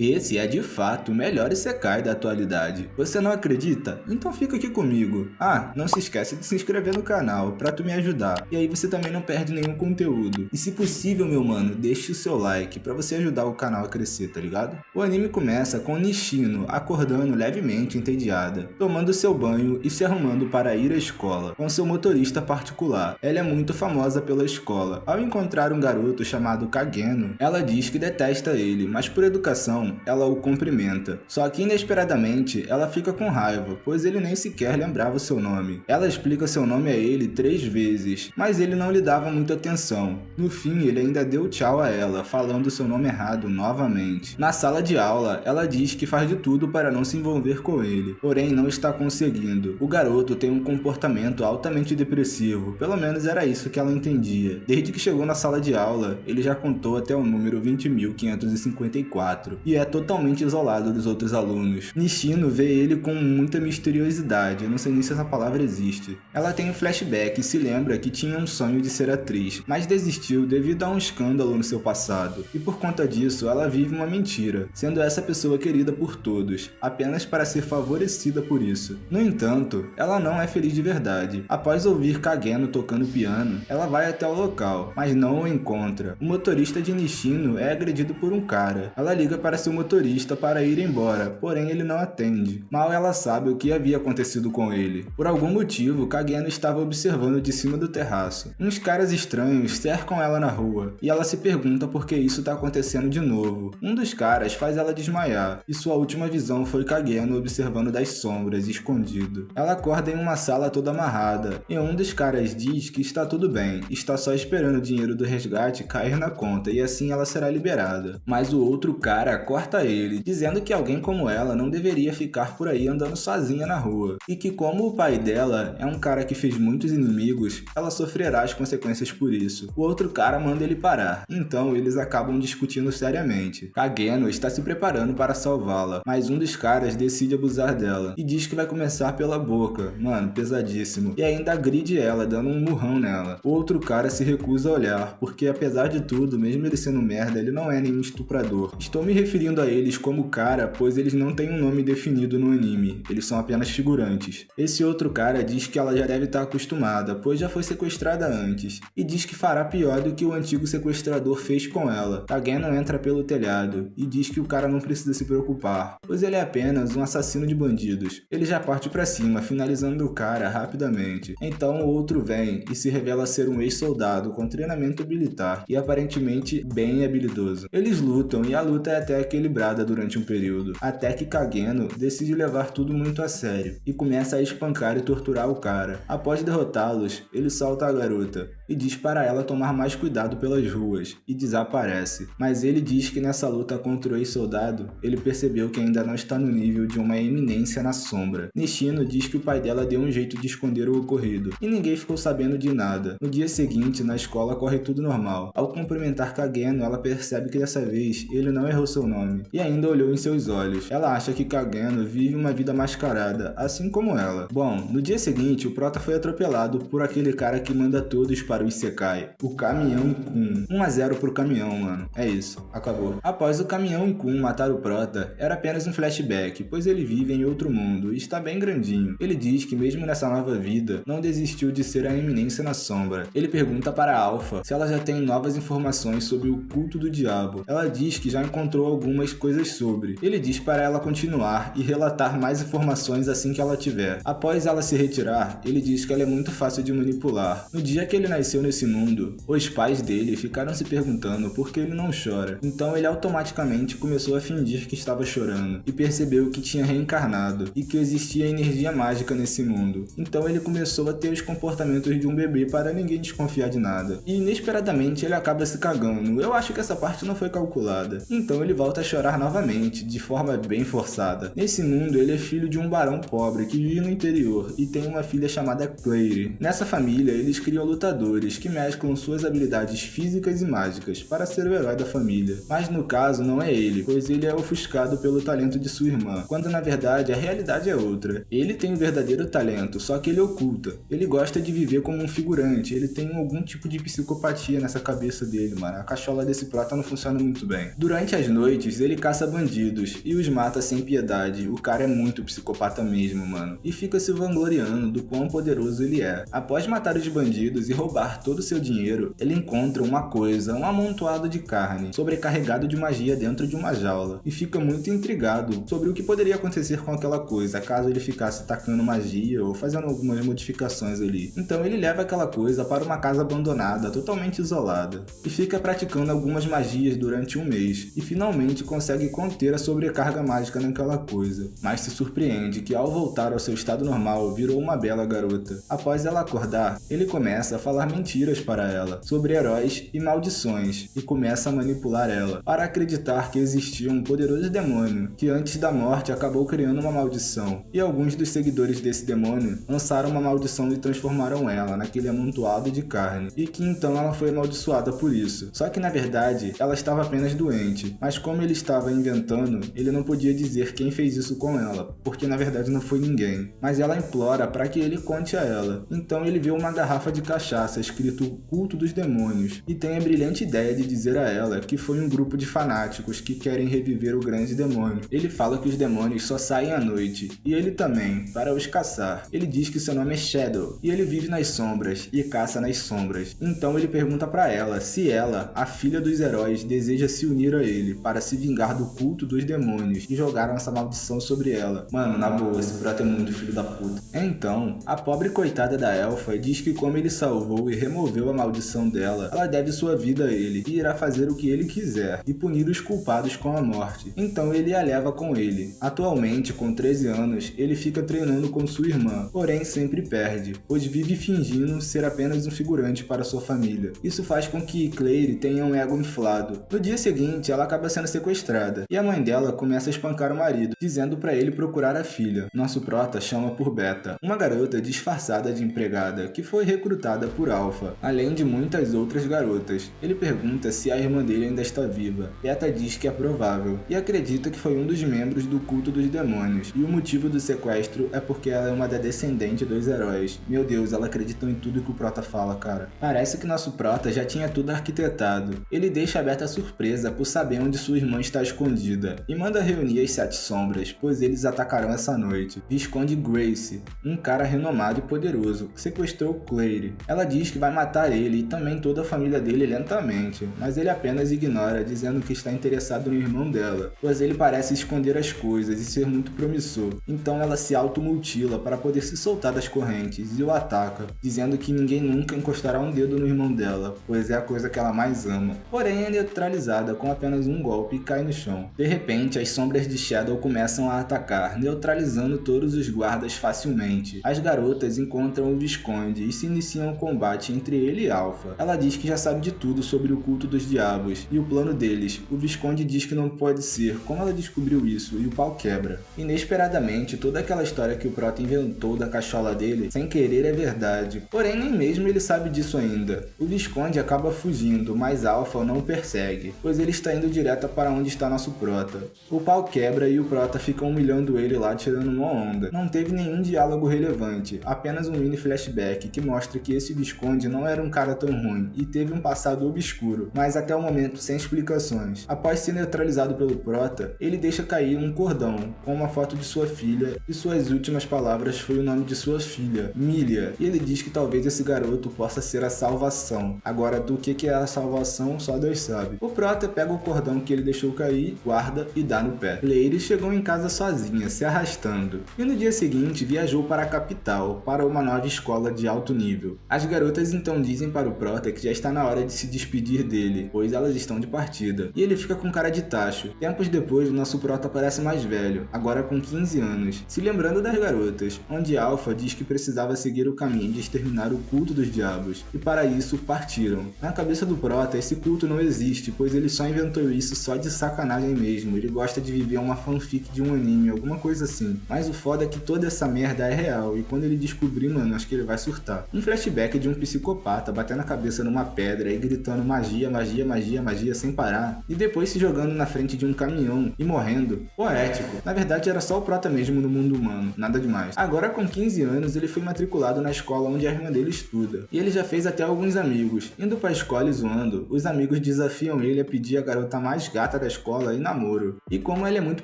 Esse é de fato o melhor Isekai da atualidade. Você não acredita? Então fica aqui comigo. Ah, não se esquece de se inscrever no canal pra tu me ajudar. E aí você também não perde nenhum conteúdo. E se possível, meu mano, deixe o seu like pra você ajudar o canal a crescer, tá ligado? O anime começa com Nishino acordando levemente entediada, tomando seu banho e se arrumando para ir à escola, com seu motorista particular. Ela é muito famosa pela escola. Ao encontrar um garoto chamado Kageno, ela diz que detesta ele, mas por educação, ela o cumprimenta. Só que inesperadamente, ela fica com raiva, pois ele nem sequer lembrava seu nome. Ela explica seu nome a ele 3 vezes, mas ele não lhe dava muita atenção. No fim, ele ainda deu tchau a ela, falando seu nome errado novamente. Na sala de aula, ela diz que faz de tudo para não se envolver com ele, porém não está conseguindo. O garoto tem um comportamento altamente depressivo, pelo menos era isso que ela entendia. Desde que chegou na sala de aula, ele já contou até o número 20.554 e é totalmente isolado dos outros alunos. Nishino vê ele com muita misteriosidade, eu não sei nem se essa palavra existe. Ela tem um flashback e se lembra que tinha um sonho de ser atriz, mas desistiu devido a um escândalo no seu passado, e por conta disso ela vive uma mentira, sendo essa pessoa querida por todos, apenas para ser favorecida por isso. No entanto, ela não é feliz de verdade. Após ouvir Kageno tocando piano, ela vai até o local, mas não o encontra. O motorista de Nishino é agredido por um cara. Ela liga para seu motorista para ir embora, porém ele não atende. Mal ela sabe o que havia acontecido com ele. Por algum motivo, Kageno estava observando de cima do terraço. Uns caras estranhos cercam ela na rua, e ela se pergunta por que isso está acontecendo de novo. Um dos caras faz ela desmaiar, e sua última visão foi Kageno observando das sombras, escondido. Ela acorda em uma sala toda amarrada, e um dos caras diz que está tudo bem, está só esperando o dinheiro do resgate cair na conta, e assim ela será liberada. Mas o outro cara corta ele, dizendo que alguém como ela não deveria ficar por aí andando sozinha na rua, e que como o pai dela é um cara que fez muitos inimigos, ela sofrerá as consequências por isso. O outro cara manda ele parar, então eles acabam discutindo seriamente. Kageno está se preparando para salvá-la, mas um dos caras decide abusar dela, e diz que vai começar pela boca, mano, pesadíssimo, e ainda agride ela, dando um murrão nela. O outro cara se recusa a olhar, porque apesar de tudo, mesmo ele sendo merda, ele não é nenhum estuprador. Estou me referindo a eles como cara, pois eles não têm um nome definido no anime, eles são apenas figurantes. Esse outro cara diz que ela já deve estar acostumada, pois já foi sequestrada antes, e diz que fará pior do que o antigo sequestrador fez com ela. Kageno entra pelo telhado, e diz que o cara não precisa se preocupar, pois ele é apenas um assassino de bandidos. Ele já parte pra cima, finalizando o cara rapidamente. Então o outro vem e se revela ser um ex-soldado com treinamento militar e aparentemente bem habilidoso. Eles lutam e a luta é até equilibrada durante um período, até que Kageno decide levar tudo muito a sério e começa a espancar e torturar o cara. Após derrotá-los, ele solta a garota e diz para ela tomar mais cuidado pelas ruas e desaparece. Mas ele diz que nessa luta contra o ex-soldado, ele percebeu que ainda não está no nível de uma eminência na sombra. Nishino diz que o pai dela deu um jeito de esconder o ocorrido e ninguém ficou sabendo de nada. No dia seguinte, na escola corre tudo normal. Ao cumprimentar Kageno, ela percebe que dessa vez ele não errou seu nome e ainda olhou em seus olhos. Ela acha que Kageno vive uma vida mascarada, assim como ela. Bom, no dia seguinte, o prota foi atropelado por aquele cara que manda todos para o Isekai, o Caminhão Kun. 1-0 pro caminhão, mano. É isso, acabou. Após o Caminhão Kun matar o prota, era apenas um flashback, pois ele vive em outro mundo e está bem grandinho. Ele diz que mesmo nessa nova vida, não desistiu de ser a eminência na sombra. Ele pergunta para a Alpha se ela já tem novas informações sobre o culto do diabo. Ela diz que já encontrou algumas coisas sobre. Ele diz para ela continuar e relatar mais informações assim que ela tiver. Após ela se retirar, ele diz que ela é muito fácil de manipular. No dia que ele nasceu nesse mundo, os pais dele ficaram se perguntando por que ele não chora. Então ele automaticamente começou a fingir que estava chorando e percebeu que tinha reencarnado e que existia energia mágica nesse mundo. Então ele começou a ter os comportamentos de um bebê para ninguém desconfiar de nada. E inesperadamente ele acaba se cagando. Eu acho que essa parte não foi calculada. Então ele volta a chorar novamente, de forma bem forçada. Nesse mundo ele é filho de um barão pobre que vive no interior e tem uma filha chamada Claire. Nessa família eles criam lutadores lutadores que mesclam suas habilidades físicas e mágicas para ser o herói da família. Mas no caso não é ele, pois ele é ofuscado pelo talento de sua irmã, quando na verdade a realidade é outra. Ele tem o verdadeiro talento, só que ele oculta. Ele gosta de viver como um figurante, ele tem algum tipo de psicopatia nessa cabeça dele, mano. A cachola desse prota não funciona muito bem. Durante as noites, ele caça bandidos e os mata sem piedade. O cara é muito psicopata mesmo, mano. E fica se vangloriando do quão poderoso ele é. Após matar os bandidos e roubar todo o seu dinheiro, ele encontra uma coisa, um amontoado de carne, sobrecarregado de magia dentro de uma jaula. E fica muito intrigado sobre o que poderia acontecer com aquela coisa, caso ele ficasse tacando magia ou fazendo algumas modificações ali. Então ele leva aquela coisa para uma casa abandonada, totalmente isolada, e fica praticando algumas magias durante um mês, e finalmente consegue conter a sobrecarga mágica naquela coisa, mas se surpreende que ao voltar ao seu estado normal, virou uma bela garota. Após ela acordar, ele começa a falar mentiras para ela, sobre heróis e maldições, e começa a manipular ela, para acreditar que existia um poderoso demônio, que antes da morte acabou criando uma maldição, e alguns dos seguidores desse demônio lançaram uma maldição e transformaram ela naquele amontoado de carne, e que então ela foi amaldiçoada por isso. Só que na verdade, ela estava apenas doente, mas como ele estava inventando, ele não podia dizer quem fez isso com ela, porque na verdade não foi ninguém. Mas ela implora para que ele conte a ela. Então ele vê uma garrafa de cachaça escrito Culto dos Demônios, e tem a brilhante ideia de dizer a ela que foi um grupo de fanáticos que querem reviver o grande demônio. Ele fala que os demônios só saem à noite, e ele também, para os caçar. Ele diz que seu nome é Shadow, e ele vive nas sombras, e caça nas sombras. Então ele pergunta para ela se ela, a filha dos heróis, deseja se unir a ele, para se vingar do culto dos demônios, e jogaram essa maldição sobre ela. Mano, na boa, esse prato é muito filho da puta. Então, a pobre coitada da elfa diz que como ele salvou e removeu a maldição dela, ela deve sua vida a ele, e irá fazer o que ele quiser, e punir os culpados com a morte. Então ele a leva com ele. Atualmente, com 13 anos, ele fica treinando com sua irmã, porém sempre perde, pois vive fingindo ser apenas um figurante para sua família. Isso faz com que Claire tenha um ego inflado. No dia seguinte, ela acaba sendo sequestrada, e a mãe dela começa a espancar o marido, dizendo para ele procurar a filha. Nosso prota chama por Beta, uma garota disfarçada de empregada, que foi recrutada por Alpha, além de muitas outras garotas. Ele pergunta se a irmã dele ainda está viva. Beta diz que é provável, e acredita que foi um dos membros do culto dos demônios, e o motivo do sequestro é porque ela é uma da descendente dos heróis. Meu Deus, ela acredita em tudo que o prota fala, cara. Parece que nosso prota já tinha tudo arquitetado. Ele deixa a Beta surpresa por saber onde sua irmã está escondida, e manda reunir as 7 sombras, pois eles atacarão essa noite. Visconde Grace, um cara renomado e poderoso, que sequestrou Claire. Ela diz que vai matar ele e também toda a família dele lentamente, mas ele apenas ignora, dizendo que está interessado no irmão dela, pois ele parece esconder as coisas e ser muito promissor. Então ela se automutila para poder se soltar das correntes e o ataca, dizendo que ninguém nunca encostará um dedo no irmão dela, pois é a coisa que ela mais ama. Porém é neutralizada com apenas um golpe e cai no chão. De repente, as sombras de Shadow começam a atacar, neutralizando todos os guardas facilmente. As garotas encontram o Visconde e se iniciam um combate entre ele e Alpha. Ela diz que já sabe de tudo sobre o culto dos diabos e o plano deles. O Visconde diz que não pode ser, como ela descobriu isso, e o pau quebra. Inesperadamente, toda aquela história que o prota inventou da cachola dele, sem querer, é verdade. Porém, nem mesmo ele sabe disso ainda. O Visconde acaba fugindo, mas Alpha o não persegue, pois ele está indo direto para onde está nosso prota. O pau quebra e o prota fica humilhando ele lá, tirando uma onda. Não teve nenhum diálogo relevante, apenas um mini flashback que mostra que esse Visconde não era um cara tão ruim e teve um passado obscuro, mas até o momento sem explicações. Após ser neutralizado pelo prota, ele deixa cair um cordão com uma foto de sua filha e suas últimas palavras foi o nome de sua filha, Milia, e ele diz que talvez esse garoto possa ser a salvação. Agora, do que é a salvação, só Deus sabe. O prota pega o cordão que ele deixou cair, guarda e dá no pé. Leire chegou em casa sozinha, se arrastando, e no dia seguinte viajou para a capital, para uma nova escola de alto nível. As garotas então dizem para o prota que já está na hora de se despedir dele, pois elas estão de partida, e ele fica com cara de tacho. Tempos depois, o nosso prota parece mais velho, agora com 15 anos, se lembrando das garotas, onde Alpha diz que precisava seguir o caminho de exterminar o culto dos diabos, e para isso partiram. Na cabeça do prota, esse culto não existe, pois ele só inventou isso só de sacanagem mesmo, ele gosta de viver uma fanfic de um anime, alguma coisa assim. Mas o foda é que toda essa merda é real, e quando ele descobrir, mano, acho que ele vai surtar. Um flashback de um psicopata, batendo a cabeça numa pedra e gritando magia, magia, magia, magia sem parar, e depois se jogando na frente de um caminhão e morrendo. Poético. Na verdade era só o prota mesmo no mundo humano, nada demais. Agora com 15 anos ele foi matriculado na escola onde a irmã dele estuda, e ele já fez até alguns amigos. Indo pra escola e zoando, os amigos desafiam ele a pedir a garota mais gata da escola em namoro. E como ele é muito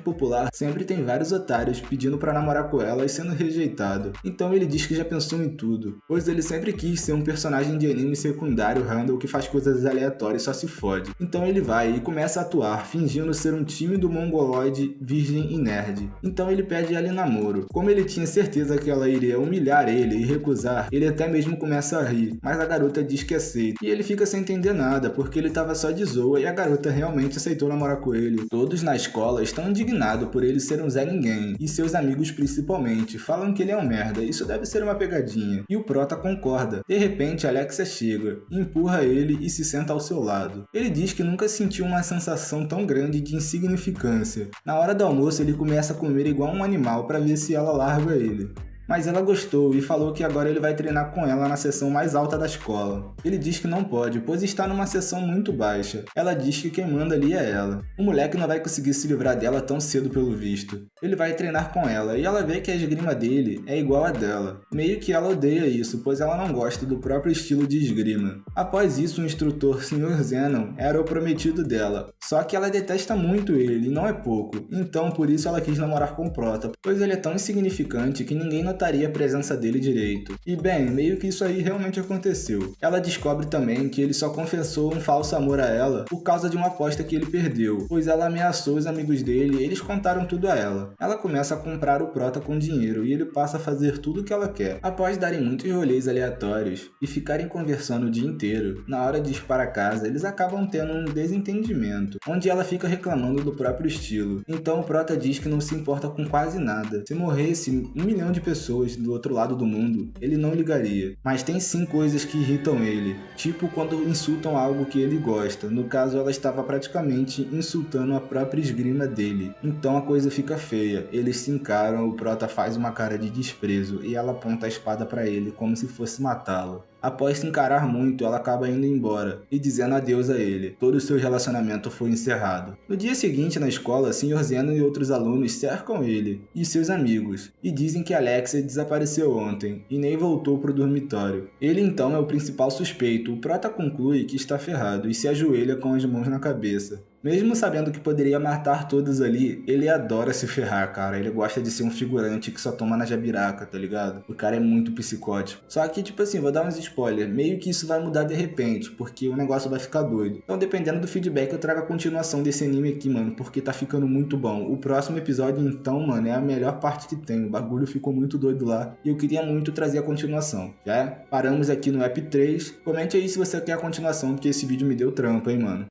popular, sempre tem vários otários pedindo pra namorar com ela e sendo rejeitado. Então ele diz que já pensou em tudo, pois ele sempre quis ser um personagem de anime secundário random que faz coisas aleatórias e só se fode. Então ele vai e começa a atuar, fingindo ser um tímido mongoloide, virgem e nerd. Então ele pede ela em namoro. Como ele tinha certeza que ela iria humilhar ele e recusar, ele até mesmo começa a rir, mas a garota diz que aceita. E ele fica sem entender nada, porque ele tava só de zoa e a garota realmente aceitou namorar com ele. Todos na escola estão indignados por ele ser um Zé Ninguém, e seus amigos principalmente falam que ele é um merda, isso deve ser uma pegadinha. E o prota concorda. De repente Alexia chega, empurra ele e se senta ao seu lado. Ele diz que nunca sentiu uma sensação tão grande de insignificância. Na hora do almoço ele começa a comer igual um animal para ver se ela larga ele. Mas ela gostou e falou que agora ele vai treinar com ela na seção mais alta da escola. Ele diz que não pode, pois está numa seção muito baixa. Ela diz que quem manda ali é ela. O moleque não vai conseguir se livrar dela tão cedo pelo visto. Ele vai treinar com ela e ela vê que a esgrima dele é igual a dela. Meio que ela odeia isso, pois ela não gosta do próprio estilo de esgrima. Após isso, o instrutor Sr. Zenon era o prometido dela. Só que ela detesta muito ele, e não é pouco. Então por isso ela quis namorar com o prota, pois ele é tão insignificante que ninguém notaria a presença dele direito. E bem, meio que isso aí realmente aconteceu. Ela descobre também que ele só confessou um falso amor a ela por causa de uma aposta que ele perdeu, pois ela ameaçou os amigos dele e eles contaram tudo a ela. Ela começa a comprar o prota com dinheiro e ele passa a fazer tudo o que ela quer. Após darem muitos rolês aleatórios e ficarem conversando o dia inteiro, na hora de ir para casa eles acabam tendo um desentendimento, onde ela fica reclamando do próprio estilo. Então o prota diz que não se importa com quase nada. Se morresse 1 milhão de pessoas do outro lado do mundo, ele não ligaria. Mas tem sim coisas que irritam ele, tipo quando insultam algo que ele gosta. No caso, ela estava praticamente insultando a própria esgrima dele. Então a coisa fica feia. Eles se encaram, o prota faz uma cara de desprezo e ela aponta a espada para ele como se fosse matá-lo. Após se encarar muito, ela acaba indo embora e dizendo adeus a ele. Todo o seu relacionamento foi encerrado. No dia seguinte, na escola, Sr. Zenon e outros alunos cercam ele e seus amigos e dizem que Alexia desapareceu ontem e nem voltou pro dormitório. Ele então é o principal suspeito. O prota conclui que está ferrado e se ajoelha com as mãos na cabeça. Mesmo sabendo que poderia matar todos ali, ele adora se ferrar, cara. Ele gosta de ser um figurante que só toma na jabiraca, tá ligado? O cara é muito psicótico. Só que, tipo assim, vou dar uns spoilers. Meio que isso vai mudar de repente, porque o negócio vai ficar doido. Então, dependendo do feedback, eu trago a continuação desse anime aqui, mano, porque tá ficando muito bom. O próximo episódio, então, mano, é a melhor parte que tem. O bagulho ficou muito doido lá e eu queria muito trazer a continuação. Já paramos aqui no Ep 3. Comente aí se você quer a continuação, porque esse vídeo me deu trampo, hein, mano.